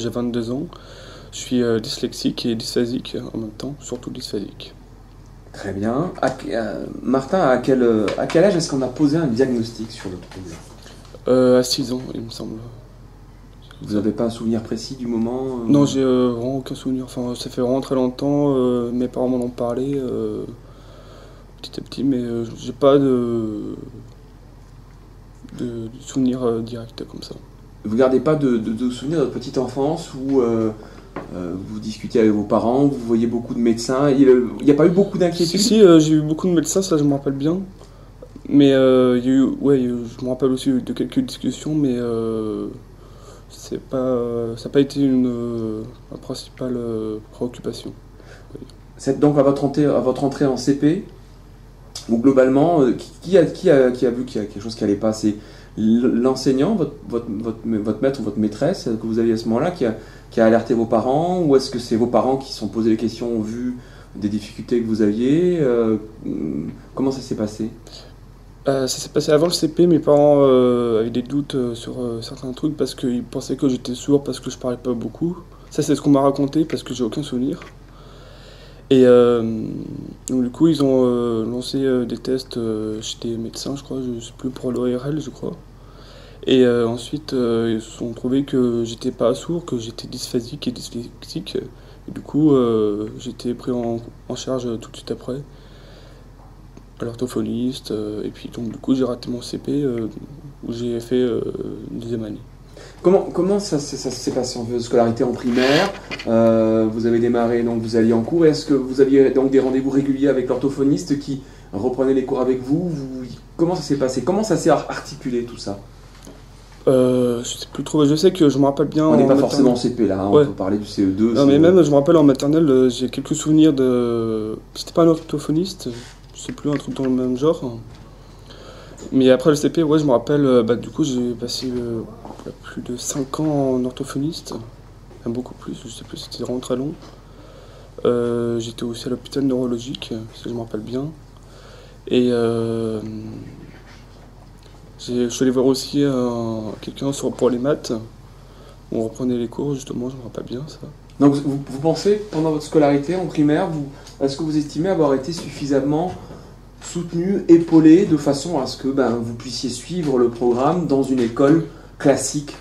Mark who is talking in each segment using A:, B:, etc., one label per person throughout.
A: j'ai 22 ans. Je suis dyslexique et dysphasique en même temps, surtout dysphasique.
B: Très bien. Martin, à quel âge est-ce qu'on a posé un diagnostic sur le trouble?
A: À 6 ans, il me semble.
B: Vous n'avez pas un souvenir précis du moment?
A: Non, j'ai vraiment aucun souvenir. Enfin, ça fait vraiment très longtemps. Mes parents m'en ont parlé petit à petit, mais j'ai pas de souvenir direct comme ça.
B: Vous gardez pas de souvenirs de votre petite enfance où vous discutiez avec vos parents, vous voyez beaucoup de médecins, il n'y a pas eu beaucoup d'inquiétudes?
A: Si, j'ai eu beaucoup de médecins, ça je me rappelle bien. Mais il y a eu, ouais, je me rappelle aussi de quelques discussions, mais ça n'a pas été ma principale préoccupation.
B: C'est donc à votre entrée en CP, où globalement, qui a vu qu'il y a quelque chose qui n'allait pas? C'est l'enseignant, votre maître ou votre maîtresse que vous aviez à ce moment-là qui a alerté vos parents, ou est-ce que c'est vos parents qui se sont posés les questions au vu des difficultés que vous aviez? Comment ça s'est passé?
A: Ça s'est passé avant le CP, mes parents avaient des doutes sur certains trucs parce qu'ils pensaient que j'étais sourd parce que je parlais pas beaucoup. Ça c'est ce qu'on m'a raconté parce que j'ai aucun souvenir. Et donc, du coup ils ont lancé des tests chez des médecins, je crois, je sais plus, pour l'ORL je crois. Et ensuite ils se sont trouvés que j'étais pas sourd, que j'étais dysphasique et dyslexique. Et du coup j'ai été pris en charge tout de suite après. À l'orthophoniste, et puis donc du coup j'ai raté mon CP où j'ai fait une deuxième année.
B: Comment ça s'est passé en scolarité en primaire? Vous avez démarré, donc vous alliez en cours. Est-ce que vous aviez donc des rendez-vous réguliers avec l'orthophoniste qui reprenait les cours avec vous? Comment ça s'est passé? Comment ça s'est articulé tout ça?
A: Je sais plus trop, je sais que je me rappelle bien.
B: On n'est pas forcément en CP là, hein,
A: ouais.
B: On peut parler du CE2.
A: Non mais même je me rappelle en maternelle, j'ai quelques souvenirs de. C'était pas un orthophoniste, je sais plus, un truc dans le même genre. Mais après le CP, ouais, je me rappelle, du coup j'ai passé plus de 5 ans en orthophoniste, même beaucoup plus, je sais plus, c'était vraiment très long. J'étais aussi à l'hôpital neurologique, si je me rappelle bien. Et je suis allé voir aussi quelqu'un pour les maths, où on reprenait les cours, justement, je me rappelle bien ça.
B: Donc vous pensez, pendant votre scolarité en primaire, est-ce que vous estimez avoir été suffisamment soutenu, épaulé, de façon à ce que vous puissiez suivre le programme dans une école classique?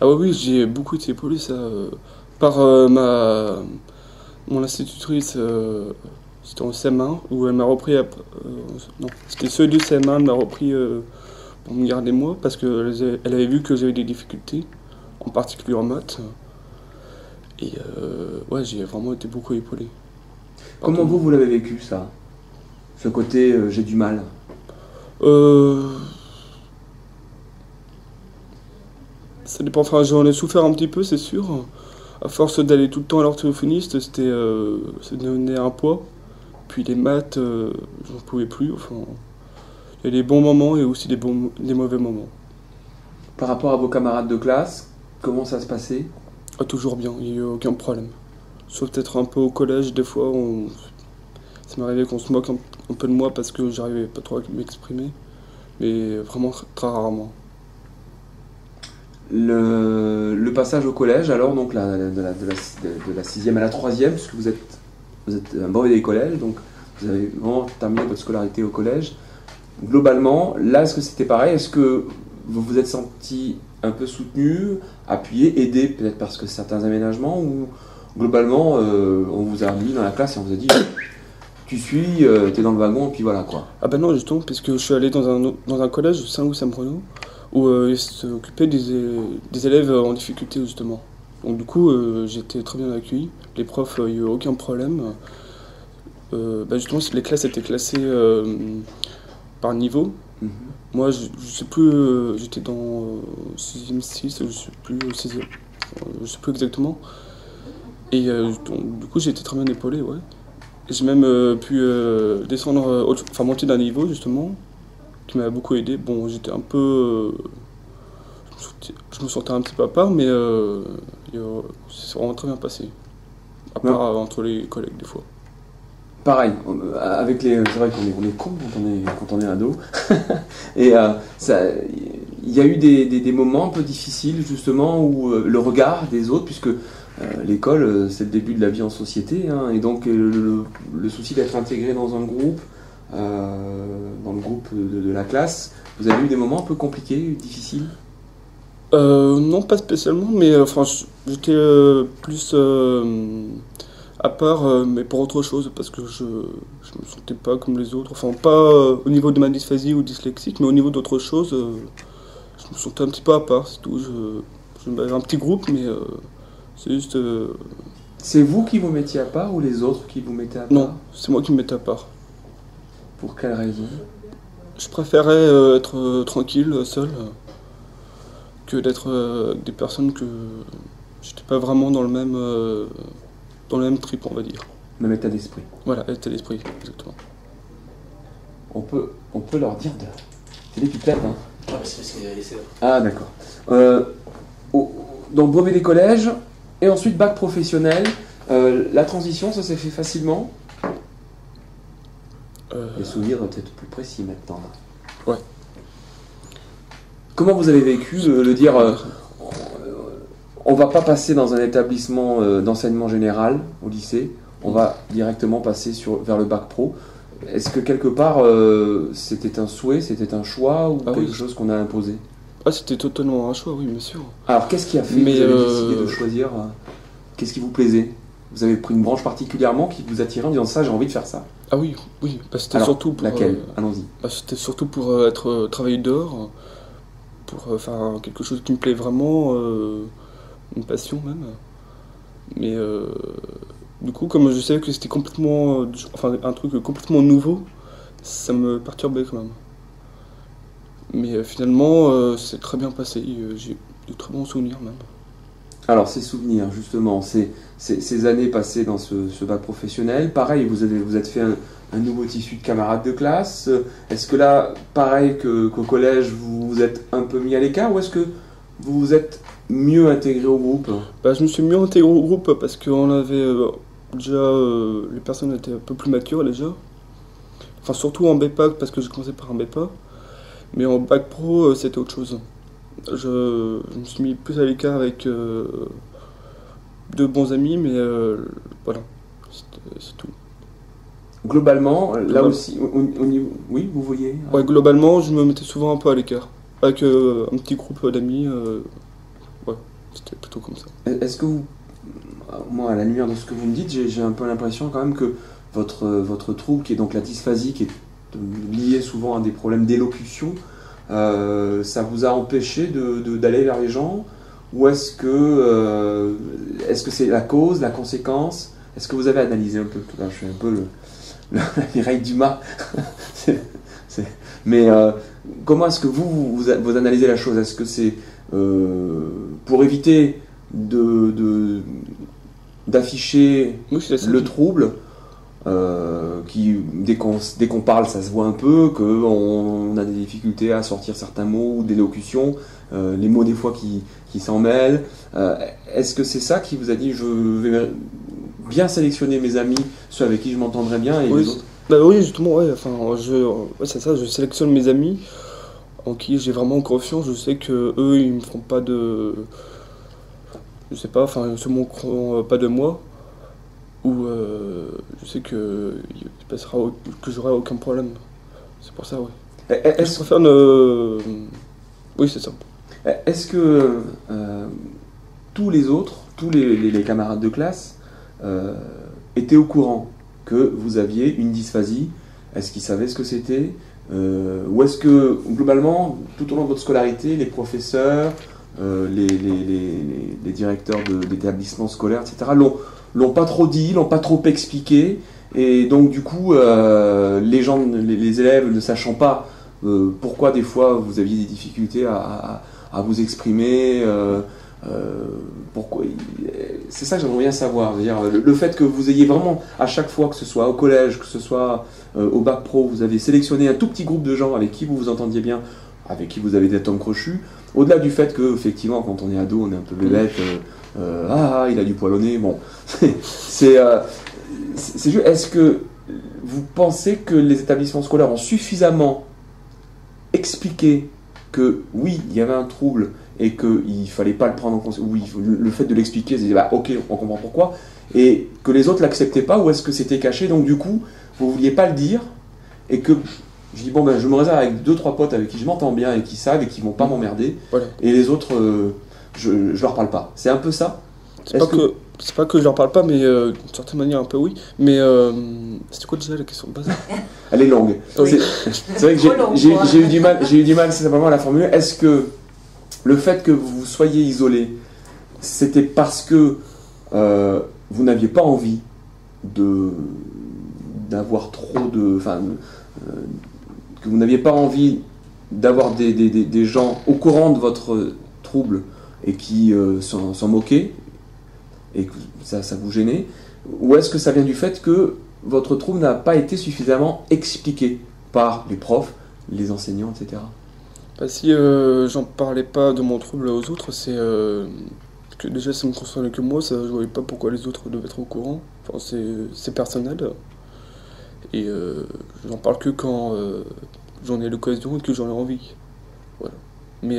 A: Ah oui, j'ai beaucoup été épaulé ça, par mon institutrice, c'était en CM1, où elle m'a repris, non, c'était CE2 CM1, elle m'a repris pour me garder moi, parce qu'elle avait vu que j'avais des difficultés, en particulier en maths. Et ouais, j'ai vraiment été beaucoup épaulé.
B: Comment vous l'avez vécu ça? Ce côté j'ai du mal?
A: Ça dépend, enfin j'en ai souffert un petit peu, c'est sûr. À force d'aller tout le temps à l'orthophoniste, ça devenait un poids. Puis les maths, j'en pouvais plus. Enfin, il y a des bons moments et aussi des mauvais moments.
B: Par rapport à vos camarades de classe, comment ça se passait?
A: Ah, toujours bien, il n'y a eu aucun problème. Sauf peut-être un peu au collège, des fois, ça m'arrivait qu'on se moque un peu de moi parce que j'arrivais pas trop à m'exprimer. Mais vraiment très rarement.
B: Le passage au collège, alors, donc de la 6e à la 3e, puisque vous êtes un brevet des collèges, donc vous avez vraiment terminé votre scolarité au collège. Globalement, là, est-ce que c'était pareil? Est-ce que vous vous êtes senti un peu soutenu, appuyé, aidé, peut-être parce que certains aménagements, ou globalement, on vous a mis dans la classe et on vous a dit tu suis, t'es dans le wagon, et puis voilà quoi?
A: Ah ben non, justement, puisque je suis allé dans un collège, Saint-Louis-Saint-Bruno, où ils s'occupaient des élèves en difficulté, justement. Donc du coup, j'ai été très bien accueilli. Les profs, il n'y a eu aucun problème. Justement, les classes étaient classées par niveau.
B: Mm-hmm.
A: Moi, je sais plus, j'étais dans 6e 6, je sais plus, 6e, je sais plus exactement. Et donc, du coup, j'ai été très bien épaulé, ouais. Et j'ai même pu descendre, enfin monter d'un niveau, justement, qui m'a beaucoup aidé. Bon, j'étais un peu... je me sentais un petit peu à part, mais c'est vraiment très bien passé. À part entre les collègues, des fois.
B: Pareil, c'est vrai qu'on est con quand on est ado. Et il y a eu des moments un peu difficiles justement où le regard des autres, puisque l'école c'est le début de la vie en société, hein, et donc le souci d'être intégré dans un groupe, dans le groupe de la classe, vous avez eu des moments un peu compliqués, difficiles?
A: Non, pas spécialement, mais enfin, j'étais plus à part, mais pour autre chose, parce que je me sentais pas comme les autres. Enfin, pas au niveau de ma dysphasie ou dyslexique, mais au niveau d'autre chose, je me sentais un petit peu à part, c'est tout. J'avais un petit groupe, mais c'est juste.
B: C'est vous qui vous mettiez à part ou les autres qui vous mettaient à part?
A: Non, c'est moi qui me mettais à part.
B: Pour quelle raison?
A: Je préférais être tranquille, seul, que d'être avec des personnes que j'étais pas vraiment dans le même trip, on va dire.
B: Même état d'esprit.
A: Voilà, état d'esprit, exactement.
B: On peut leur dire de... C'est des pipelettes, hein?
C: Ah, c'est parce qu'il y a laissé là.
B: Ah, d'accord. Donc brevet des collèges, et ensuite bac professionnel. La transition, ça s'est fait facilement? Les souvenirs doivent être plus précis maintenant.
A: Ouais.
B: Comment vous avez vécu le dire on va pas passer dans un établissement d'enseignement général au lycée, on va directement passer vers le bac pro? Est-ce que quelque part c'était un souhait, c'était un choix ou quelque chose qu'on a imposé?
A: Ah, c'était totalement un choix, oui, bien sûr.
B: Alors qu'est-ce qui a fait que vous avez décidé de choisir qu'est-ce qui vous plaisait? Vous avez pris une branche particulièrement qui vous attirait en disant ça, j'ai envie de faire ça?
A: Ah oui, oui, bah, c'était
B: Alors,
A: surtout pour...
B: laquelle? Allons-y.
A: Bah, c'était surtout pour être travailler dehors, pour faire quelque chose qui me plaît vraiment, une passion même. Mais du coup, comme je savais que c'était complètement... enfin, un truc complètement nouveau, ça me perturbait quand même. Mais finalement, c'est très bien passé, j'ai de très bons souvenirs même.
B: Alors, ces souvenirs, justement, ces années passées dans ce bac professionnel, pareil, vous êtes fait un nouveau tissu de camarades de classe. Est-ce que là, pareil qu'au collège, vous vous êtes un peu mis à l'écart ou est-ce que vous vous êtes mieux intégré au groupe?
A: Bah, je me suis mieux intégré au groupe parce qu'on avait déjà... les personnes étaient un peu plus matures déjà. Enfin, surtout en BEPA, parce que j'ai commencé par un BEPA. Mais en bac pro, c'était autre chose. Je me suis mis plus à l'écart avec deux bons amis, mais voilà, c'est tout.
B: Globalement, là aussi, au niveau... Oui, vous voyez?
A: Ouais, globalement, je me mettais souvent un peu à l'écart. Avec un petit groupe d'amis, ouais, c'était plutôt comme ça.
B: Est-ce que vous... Moi, à la lumière de ce que vous me dites, j'ai un peu l'impression quand même que votre trouble, qui est donc la dysphasie, qui est liée souvent à des problèmes d'élocution, ça vous a empêché d'aller vers les gens? Ou est-ce que c'est la cause, la conséquence? Est-ce que vous avez analysé un peu? Là, je suis un peu la Mireille Dumas. Mais comment est-ce que vous analysez la chose? Est-ce que c'est pour éviter d'afficher le trouble qui, dès qu'on parle, ça se voit un peu, qu'on a des difficultés à sortir certains mots ou d'élocution, les mots des fois qui s'en mêlent. Est-ce que c'est ça qui vous a dit je vais bien sélectionner mes amis, ceux avec qui je m'entendrai bien, et
A: oui,
B: les autres?
A: Bah oui, justement, ouais, enfin, c'est ça, je sélectionne mes amis en qui j'ai vraiment confiance. Je sais que eux, ils me feront pas de... Je sais pas, enfin, ils se moqueront pas de moi. Ou je sais que j'aurai aucun problème. C'est pour ça, oui. Je préfère ne... Oui, c'est ça.
B: Est-ce que tous les autres, tous les camarades de classe étaient au courant que vous aviez une dysphasie? Est-ce qu'ils savaient ce que c'était? Ou est-ce que, globalement, tout au long de votre scolarité, les professeurs, les directeurs d'établissements scolaires, etc., l'ont pas trop dit, l'ont pas trop expliqué, et donc du coup, les élèves ne sachant pas pourquoi des fois vous aviez des difficultés à vous exprimer, pourquoi, c'est ça que j'aimerais bien savoir. C'est-à-dire, le fait que vous ayez vraiment, à chaque fois, que ce soit au collège, que ce soit au bac pro, vous avez sélectionné un tout petit groupe de gens avec qui vous vous entendiez bien, avec qui vous avez des atomes crochus, au-delà du fait que, effectivement, quand on est ado, on est un peu bébête, il a du poil au nez, bon. C'est juste, est-ce que vous pensez que les établissements scolaires ont suffisamment expliqué que oui, il y avait un trouble et qu'il ne fallait pas le prendre en compte, oui, le fait de l'expliquer, c'est bah, ok, on comprend pourquoi, et que les autres ne l'acceptaient pas, ou est-ce que c'était caché, donc du coup, vous ne vouliez pas le dire, et que je dis bon, ben, je me réserve avec 2-3 potes avec qui je m'entends bien et qui savent et qui ne vont pas m'emmerder,
A: Voilà.
B: et les autres, je ne leur parle pas. C'est un peu ça?
A: C'est pas que je leur parle pas, mais d'une certaine manière un peu oui. Mais c'était quoi déjà la question de base?
B: Elle est longue.
A: Oui.
B: C'est vrai que j'ai eu du mal simplement à la formuler. Est-ce que le fait que vous soyez isolé, c'était parce que vous n'aviez pas envie d'avoir trop de... Enfin, que vous n'aviez pas envie d'avoir des gens au courant de votre trouble et qui s'en moquaient et que ça vous gênait, ou est-ce que ça vient du fait que votre trouble n'a pas été suffisamment expliqué par les profs, les enseignants, etc.
A: Bah, si j'en parlais pas de mon trouble aux autres, c'est que déjà ça me concernait que moi, ça, je voyais pas pourquoi les autres devaient être au courant. Enfin, c'est personnel. Et j'en parle que quand j'en ai l'occasion et que j'en ai envie. Voilà. Mais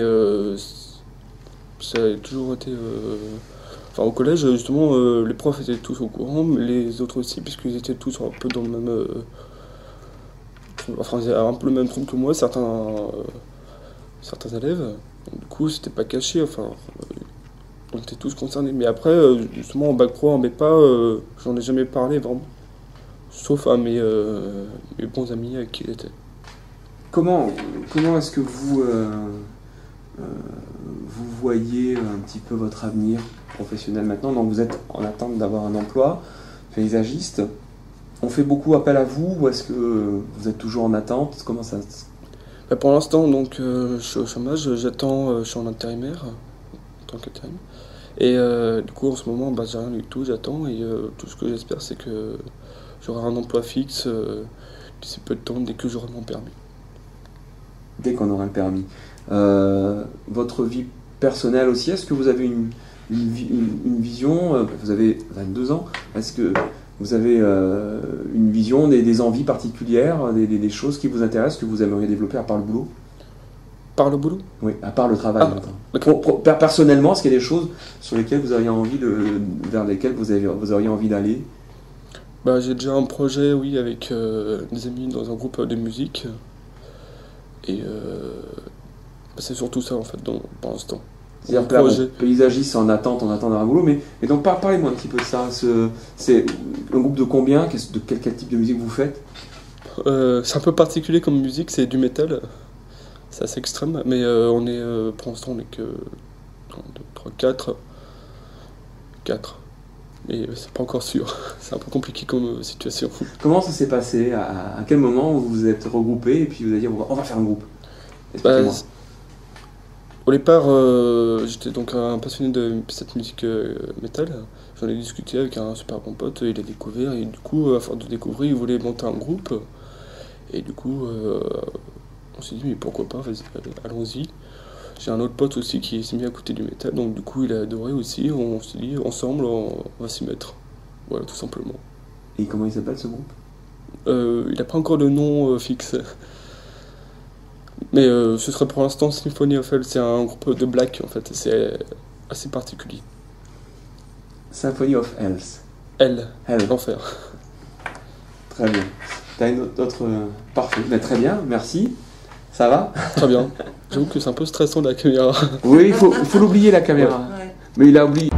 A: ça a toujours été... Enfin, au collège, justement, les profs étaient tous au courant, mais les autres aussi, puisqu'ils étaient tous un peu dans le même... Enfin, ils avaient un peu le même trouble que moi, certains élèves. Donc, du coup, c'était pas caché, enfin... on était tous concernés. Mais après, justement, en bac pro, en BEPA, j'en ai jamais parlé, vraiment. Sauf à mes bons amis avec qui j'étais.
B: Comment est-ce que vous voyez un petit peu votre avenir professionnel maintenant? Donc vous êtes en attente d'avoir un emploi paysagiste. On fait beaucoup appel à vous ou est-ce que vous êtes toujours en attente? Comment ça
A: Bah, pour l'instant, donc, je suis au chômage, j'attends, je suis en intérimaire, en tant qu'intérim. Et du coup, en ce moment, bah, j'ai rien du tout, j'attends. Et tout ce que j'espère, c'est que j'aurai un emploi fixe d'ici peu de temps, dès que j'aurai mon permis.
B: Dès qu'on aura le permis. Votre vie personnelle aussi, est-ce que vous avez une vision? Vous avez 22 ans, est-ce que vous avez une vision, des envies particulières, des choses qui vous intéressent, que vous aimeriez développer à part le boulot?
A: Par le boulot?
B: Oui, à part le travail. Personnellement, est-ce qu'il y a des choses sur lesquelles vous auriez envie vers lesquelles vous auriez envie d'aller?
A: Bah, j'ai déjà un projet, oui, avec des amis dans un groupe de musique. Et bah, c'est surtout ça, en fait, pour l'instant.
B: C'est-à-dire que là, bon, paysagiste en attente d'un boulot, mais donc parlez-moi un petit peu de ça. C'est un groupe de combien? De quel type de musique vous faites?
A: C'est un peu particulier comme musique, c'est du métal. C'est assez extrême, mais on est, pour l'instant, on est que 1, 2, 3, 4. Mais c'est pas encore sûr. C'est un peu compliqué comme situation.
B: Comment ça s'est passé? À quel moment vous vous êtes regroupés et puis vous avez dit on va faire un groupe? Expliquez-moi.
A: Au départ, j'étais donc un passionné de cette musique métal. J'en ai discuté avec un super bon pote, il a découvert, et du coup, à force de découvrir, il voulait monter un groupe. Et du coup, on s'est dit, mais pourquoi pas, vas-y, allons-y. J'ai un autre pote aussi qui s'est mis à écouter du métal, donc du coup, il a adoré aussi. On s'est dit, ensemble, on va s'y mettre. Voilà, tout simplement.
B: Et comment il s'appelle ce groupe?
A: Il n'a pas encore de nom fixe. Mais ce serait pour l'instant Symphony of Hell, c'est un groupe de black en fait, c'est assez particulier.
B: Symphony of Hell.
A: Hell. L'enfer.
B: Très bien. T'as une autre... Parfait, mais très bien, merci. Ça va?
A: Très bien. J'avoue que c'est un peu stressant la caméra.
B: Oui, il faut l'oublier la caméra.
C: Ouais.
B: Mais il a oublié.